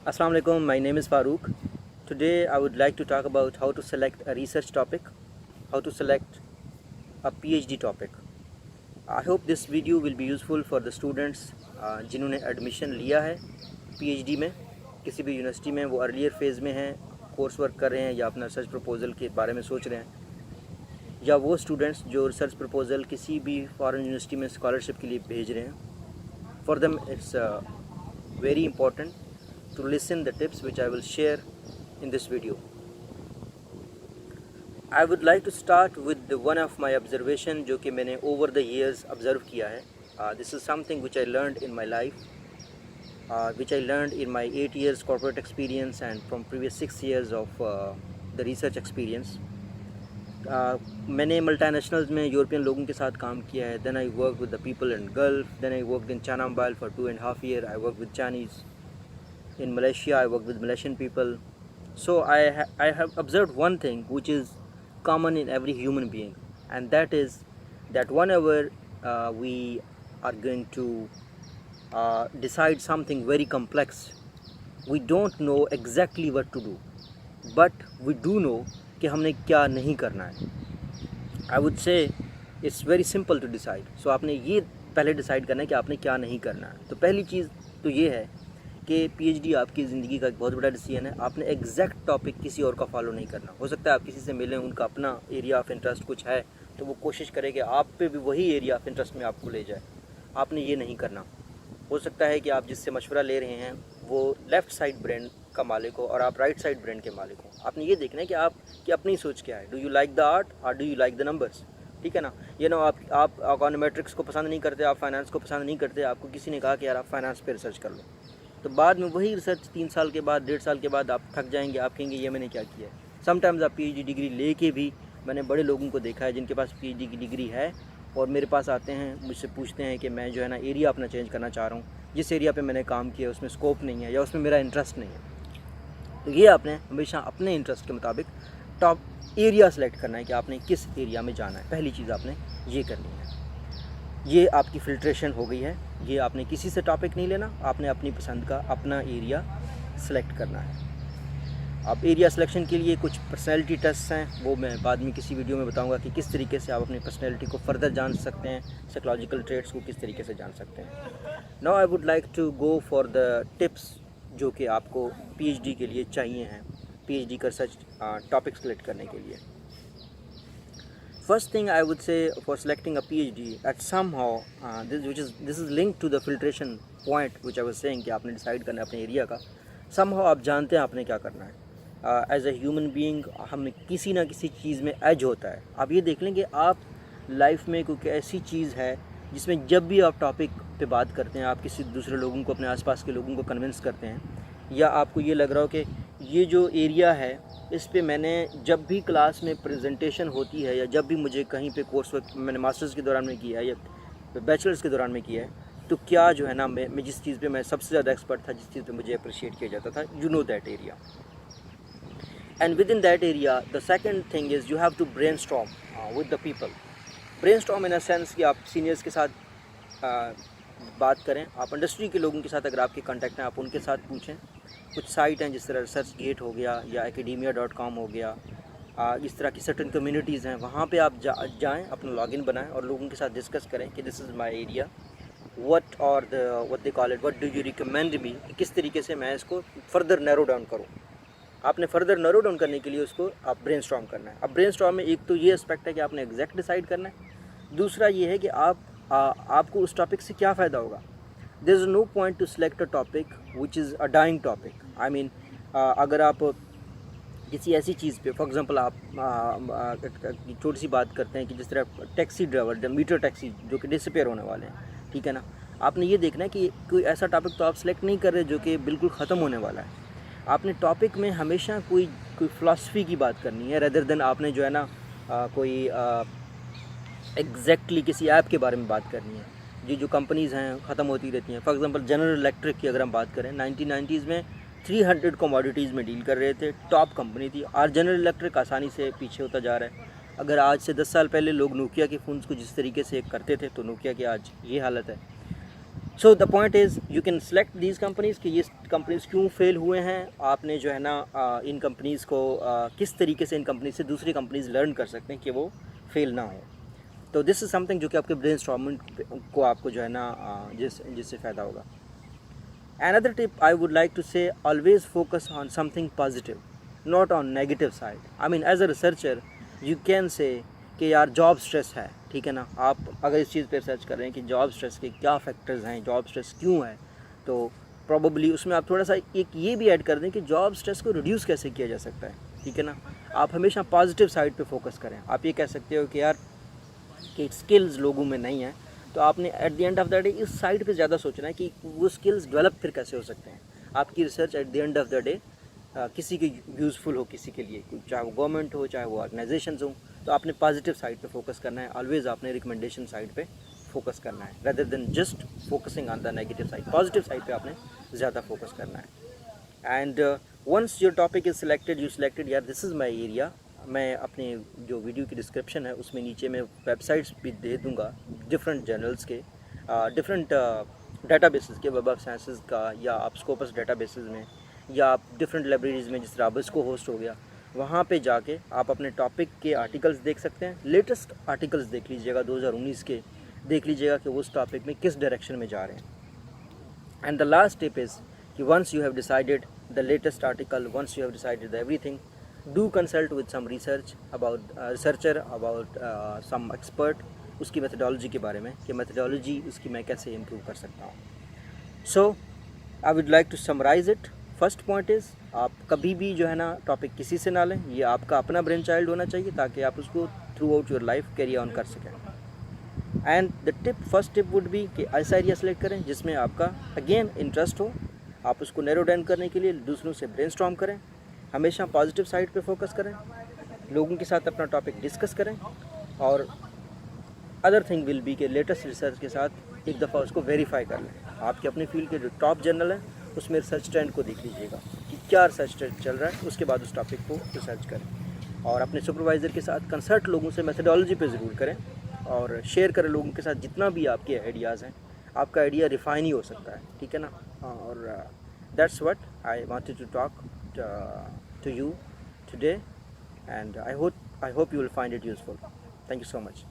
Assalamu alaikum, my name is Farooq. Today I would like to talk about how to select a research topic, how to select a PhD topic. I hope this video will be useful for the students जिन्होंने admission लिया है PhD में किसी भी university में, वो earlier phase में हैं, कोर्स वर्क कर रहे हैं या अपना रिसर्च प्रपोज़ल के बारे में सोच रहे हैं, या वो स्टूडेंट्स जो रिसर्च प्रपोज़ल किसी भी फॉरेन यूनिवर्सिटी में स्कॉलरशिप के लिए भेज रहे हैं. For them it's very important to listen the tips which I will share in this video. I would like to start with the one of my observation जो कि मैंने over the years observe किया है. This is something which I learned in my life, which I learned in my 8 years corporate experience and from previous 6 years of the research experience. मैंने multinationals में European लोगों के साथ काम किया है. Then I worked with the people in Gulf. Then I worked in China Mobile for 2.5 years. I worked with Chinese. In Malaysia, I work with Malaysian people. So I have observed one thing which is common in every human being, and that is that whenever we are going to decide something very complex, we don't know exactly what to do, but we do know कि हमने क्या नहीं करना है. I would say it's very simple to decide. So आपने ये पहले decide करना है कि आपने क्या नहीं करना है. तो पहली चीज़ तो ये है कि PhD आपकी ज़िंदगी का एक बहुत बड़ा डिसीजन है. आपने एग्जैक्ट टॉपिक किसी और का फॉलो नहीं करना. हो सकता है आप किसी से मिलें, उनका अपना एरिया ऑफ इंटरेस्ट कुछ है, तो वो कोशिश करे कि आप पे भी वही एरिया ऑफ इंटरेस्ट में आपको ले जाए. आपने ये नहीं करना. हो सकता है कि आप जिससे मशवरा ले रहे हैं वो लेफ़्ट साइड ब्रेन का मालिक हो और आप राइट साइड ब्रेन के मालिक हो. आपने ये देखना है कि आपकी अपनी सोच क्या है. Do you like the art और do you like the numbers? ठीक है ना. ये ना आप इकोनॉमेट्रिक्स को पसंद नहीं करते, आप फाइनेंस को पसंद नहीं करते, आपको किसी ने कहा कि यार आप फाइनेंस पे रिसर्च कर लो, तो बाद में वही रिसर्च 3 साल के बाद 1.5 साल के बाद आप थक जाएंगे. आप कहेंगे ये मैंने क्या किया है. समटाइम्स आप PhD डिग्री लेके भी, मैंने बड़े लोगों को देखा है जिनके पास PhD की डिग्री है और मेरे पास आते हैं, मुझसे पूछते हैं कि मैं जो है ना एरिया अपना चेंज करना चाह रहा हूँ, जिस एरिया पे मैंने काम किया उसमें स्कोप नहीं है या उसमें मेरा इंटरेस्ट नहीं है. तो ये आपने हमेशा अपने इंटरेस्ट के मुताबिक टॉप एरिया सेलेक्ट करना है कि आपने किस एरिया में जाना है. पहली चीज़ आपने ये करनी है. ये आपकी फ़िल्ट्रेशन हो गई है. ये आपने किसी से टॉपिक नहीं लेना, आपने अपनी पसंद का अपना एरिया सेलेक्ट करना है. अब एरिया सिलेक्शन के लिए कुछ पर्सनैलिटी टेस्ट हैं, वो मैं बाद में किसी वीडियो में बताऊंगा कि किस तरीके से आप अपनी पर्सनैलिटी को फर्दर जान सकते हैं, साइकोलॉजिकल ट्रेट्स को किस तरीके से जान सकते हैं. Now I would like to go for the tips जो कि आपको PhD के लिए चाहिए हैं, PhD का रिसर्च टॉपिक सेलेक्ट करने के लिए. First thing I would say for selecting a PhD, at somehow this is linked to the filtration point which I was saying कि आपने डिसाइड करना है अपने एरिया का. somehow आप जानते हैं आपने क्या करना है. एज ए ह्यूमन बीइंग हमें किसी ना किसी चीज़ में एज होता है. आप ये देख लें कि आप लाइफ में कोई ऐसी चीज़ है जिसमें जब भी आप टॉपिक पे बात करते हैं, आप किसी दूसरे लोगों को, अपने आसपास के लोगों को कन्विंस करते हैं, या आपको ये लग रहा हो कि ये जो एरिया है इस पे मैंने जब भी क्लास में प्रेजेंटेशन होती है या जब भी मुझे कहीं पे कोर्स वर्क मैंने मास्टर्स के दौरान में किया है या बैचलर्स के दौरान में किया है, तो क्या जो है ना मैं जिस चीज़ पे मैं सबसे ज़्यादा एक्सपर्ट था, जिस चीज़ पे मुझे अप्रिशिएट किया जाता था, you know that area. And within that area the second thing is you have to brainstorm with the people. Brainstorm in a sense कि आप सीनियर्स के साथ बात करें, आप इंडस्ट्री के लोगों के साथ अगर आपके कांटेक्ट हैं आप उनके साथ पूछें. कुछ साइट हैं जिस तरह रिसर्च गेट हो गया या academia.com हो गया, इस तरह की सर्टन कम्युनिटीज़ हैं, वहाँ पे आप जाएं, अपना लॉगिन बनाएं और लोगों के साथ डिस्कस करें कि this is my area, what they call it, what do you recommend मी, किस तरीके से मैं इसको फर्दर नैरो डाउन करूँ. आपने फर्दर नैरो डाउन करने के लिए उसको आप ब्रेनस्टॉर्म करना है. अब ब्रेनस्टॉर्म में एक तो ये एस्पेक्ट है कि आपने एग्जैक्ट डिसाइड करना है. दूसरा ये है कि आपको उस टॉपिक से क्या फ़ायदा होगा. there is no point to select a topic which is a dying topic. I mean अगर आप किसी ऐसी चीज़ पे, फॉर एग्ज़ाम्पल आप छोटी सी बात करते हैं कि जिस तरह टैक्सी ड्राइवर, मीटर टैक्सी जो कि डिसअपेयर होने वाले हैं, ठीक है ना. आपने ये देखना है कि कोई ऐसा टॉपिक तो आप सेलेक्ट नहीं कर रहे जो कि बिल्कुल ख़त्म होने वाला है. आपने टॉपिक में हमेशा कोई फ़िलासफ़ी की बात करनी है, रेदर देन आपने जो है ना कोई एग्जैक्टली किसी ऐप के बारे में बात करनी है. ये जो कंपनीज़ हैं ख़त्म होती रहती हैं. फॉर एग्ज़ाम्पल जनरल इलेक्ट्रिक की अगर हम बात करें, 1990s में 300 कमोडिटीज़ में डील कर रहे थे, टॉप कंपनी थी. आज जनरल इलेक्ट्रिक आसानी से पीछे होता जा रहा है. अगर आज से 10 साल पहले लोग नोकिया के फ़ोन्स को जिस तरीके से करते थे, तो नोकिया की आज ये हालत है. So the point is you can select these companies कि ये कंपनीज़ क्यों फेल हुए हैं, आपने जो है ना इन कंपनीज़ को किस तरीके से इन कंपनी से दूसरी कंपनीज़ लर्न कर सकते हैं कि वो फेल ना हो। तो दिस इज़ समथिंग जो कि आपके ब्रेनस्टॉर्मिंग को आपको जो है ना जिससे फ़ायदा होगा। Another tip I would like to say, always focus on something positive, not on negative side. I mean, as a researcher, you can say कि यार जॉब स्ट्रेस है, ठीक है ना। आप अगर इस चीज़ पे रिसर्च कर रहे हैं कि जॉब स्ट्रेस के क्या फैक्टर्स हैं, जॉब स्ट्रेस क्यों है, तो प्रॉबली उसमें आप थोड़ा सा एक ये भी ऐड कर दें कि जॉब स्ट्रेस को रिड्यूस कैसे किया जा सकता है, ठीक है ना। आप हमेशा पॉजिटिव साइड पे फोकस करें। आप ये कह सकते हो कि यार कि स्किल्स लोगों में नहीं है, तो आपने at the end of the day इस साइड पे ज़्यादा सोचना है कि वो स्किल्स डेवलप फिर कैसे हो सकते हैं। आपकी research at the end of the day किसी के यूज़फुल हो, किसी के लिए, चाहे वो गवर्नमेंट हो, चाहे वो ऑर्गेनाइजेशंस हो, तो आपने पॉजिटिव साइड पे फोकस करना है। ऑलवेज़ आपने रिकमेंडेशन साइड पे फोकस करना है rather than just focusing on the negative side. Positive side पे आपने ज़्यादा फोकस करना है। And once your topic is selected, you selected यार दिस इज़ माई एरिया, मैं अपने जो वीडियो की डिस्क्रिप्शन है उसमें नीचे मैं वेबसाइट्स भी दे दूँगा डिफरेंट जर्नल्स के, डिफरेंट डेटाबेसेस के, वेब ऑफ साइंसेस का, या आप स्कोपस डेटाबेसेस में, या आप डिफरेंट लाइब्रेरीज़ में, जिस राबिस को होस्ट हो गया, वहाँ पे जाके आप अपने टॉपिक के आर्टिकल्स देख सकते हैं। लेटेस्ट आर्टिकल्स देख लीजिएगा 2019 के, देख लीजिएगा कि उस टॉपिक में किस डायरेक्शन में जा रहे हैं। And the last tip is कि once you have decided the latest article, once you have decided everything, do consult with some researcher about some expert उसकी methodology के बारे में, कि methodology उसकी मैं कैसे improve कर सकता हूँ। So I would like to summarize it. First point is, आप कभी भी जो है ना टॉपिक किसी से ना लें, ये आपका अपना ब्रेन चाइल्ड होना चाहिए ताकि आप उसको through out your life carry on कर सकें। And the first tip would be कि ऐसा एरिया सेलेक्ट करें जिसमें आपका अगेन इंटरेस्ट हो। आप उसको नैरो डाउन करने के लिए दूसरों से ब्रेनस्टॉर्म करें, हमेशा पॉजिटिव साइड पे फोकस करें, लोगों के साथ अपना टॉपिक डिस्कस करें, और अदर थिंग विल बी के लेटेस्ट रिसर्च के साथ एक दफ़ा उसको वेरीफाई कर लें। आपके अपने फील्ड के जो टॉप जर्नल हैं उसमें रिसर्च ट्रेंड को देख लीजिएगा कि क्या रिसर्च ट्रेंड चल रहा है, उसके बाद उस टॉपिक को रिसर्च करें। और अपने सुपरवाइज़र के साथ कंसल्ट लोगों से मेथोडोलॉजी पे ज़रूर करें, और शेयर करें लोगों के साथ जितना भी आपके आइडियाज़ हैं। आपका आइडिया रिफाइन ही हो सकता है, ठीक है ना। और that's what I wanted to talk to you today, and I hope you will find it useful. Thank you so much.